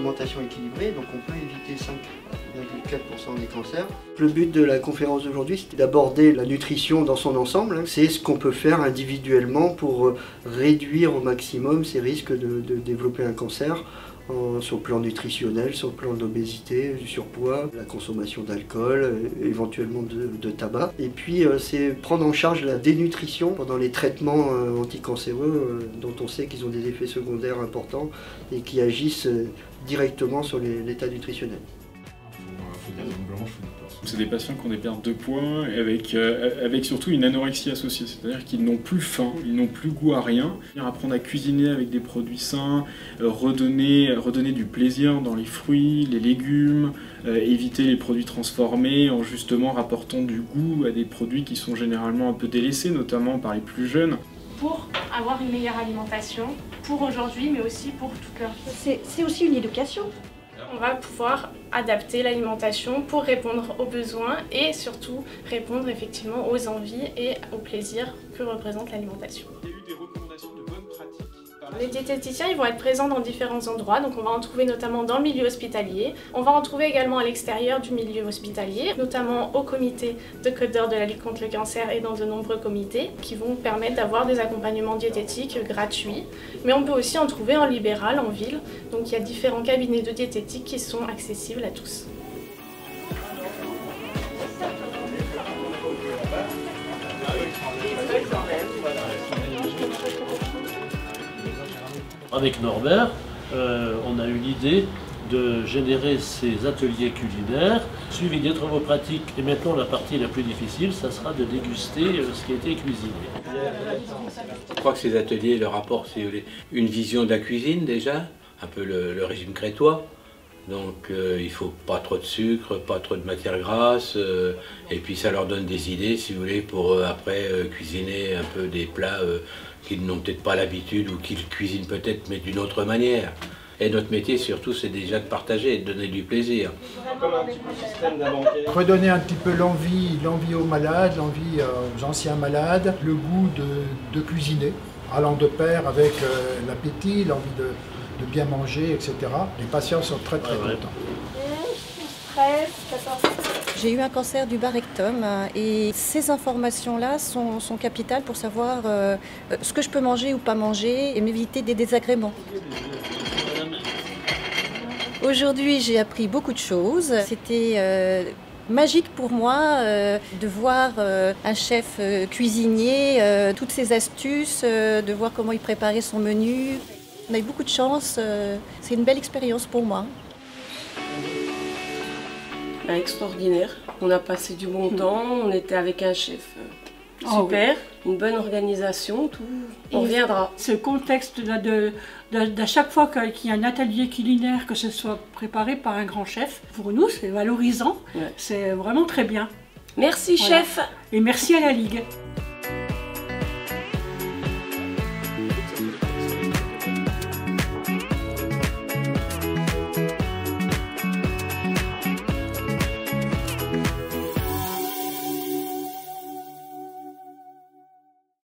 alimentation équilibrée, donc on peut éviter 5,4% des cancers. Le but de la conférence d'aujourd'hui, c'était d'aborder la nutrition dans son ensemble. C'est ce qu'on peut faire individuellement pour réduire au maximum ces risques de développer un cancer. Sur le plan nutritionnel, sur le plan de l'obésité, du surpoids, la consommation d'alcool, éventuellement de tabac. Et puis c'est prendre en charge la dénutrition pendant les traitements anticancéreux dont on sait qu'ils ont des effets secondaires importants et qui agissent directement sur l'état nutritionnel. C'est des patients qui ont des pertes de poids avec surtout une anorexie associée, c'est-à-dire qu'ils n'ont plus faim, ils n'ont plus goût à rien. Apprendre à cuisiner avec des produits sains, redonner du plaisir dans les fruits, les légumes, éviter les produits transformés en justement rapportant du goût à des produits qui sont généralement un peu délaissés, notamment par les plus jeunes. Pour avoir une meilleure alimentation, pour aujourd'hui mais aussi pour toute leur vie. C'est aussi une éducation. On va pouvoir adapter l'alimentation pour répondre aux besoins et surtout répondre effectivement aux envies et aux plaisirs que représente l'alimentation. Il y a eu des recommandations de bonnes pratiques. Les diététiciens ils vont être présents dans différents endroits, donc on va en trouver notamment dans le milieu hospitalier. On va en trouver également à l'extérieur du milieu hospitalier, notamment au comité de Côte d'Or de la lutte contre le cancer et dans de nombreux comités qui vont permettre d'avoir des accompagnements diététiques gratuits. Mais on peut aussi en trouver en libéral, en ville, donc il y a différents cabinets de diététique qui sont accessibles à tous. Avec Norbert, on a eu l'idée de générer ces ateliers culinaires, suivis des travaux pratiques. Et maintenant, la partie la plus difficile, ça sera de déguster ce qui a été cuisiné. Je crois que ces ateliers leur apportent, si vous voulez, une vision de la cuisine déjà, un peu le régime crétois. Donc il ne faut pas trop de sucre, pas trop de matière grasse, et puis ça leur donne des idées, si vous voulez, pour après cuisiner un peu des plats qu'ils n'ont peut-être pas l'habitude ou qu'ils cuisinent peut-être mais d'une autre manière. Et notre métier surtout c'est déjà de partager et de donner du plaisir. Redonner un petit peu l'envie aux malades, l'envie aux anciens malades, le goût de cuisiner, allant de pair avec l'appétit, l'envie de bien manger, etc. Les patients sont très contents. 13, 14. J'ai eu un cancer du bas rectum et ces informations-là sont capitales pour savoir ce que je peux manger ou pas manger et m'éviter des désagréments. Aujourd'hui, j'ai appris beaucoup de choses. C'était magique pour moi de voir un chef cuisinier, toutes ses astuces, de voir comment il préparait son menu. On a eu beaucoup de chance, c'est une belle expérience pour moi. Extraordinaire, on a passé du bon temps, on était avec un chef super, une bonne organisation, tout. On reviendra. Ce contexte-là d'à chaque fois qu'il y a un atelier culinaire, que ce soit préparé par un grand chef, pour nous c'est valorisant, c'est vraiment très bien. Merci chef. Et merci à la Ligue.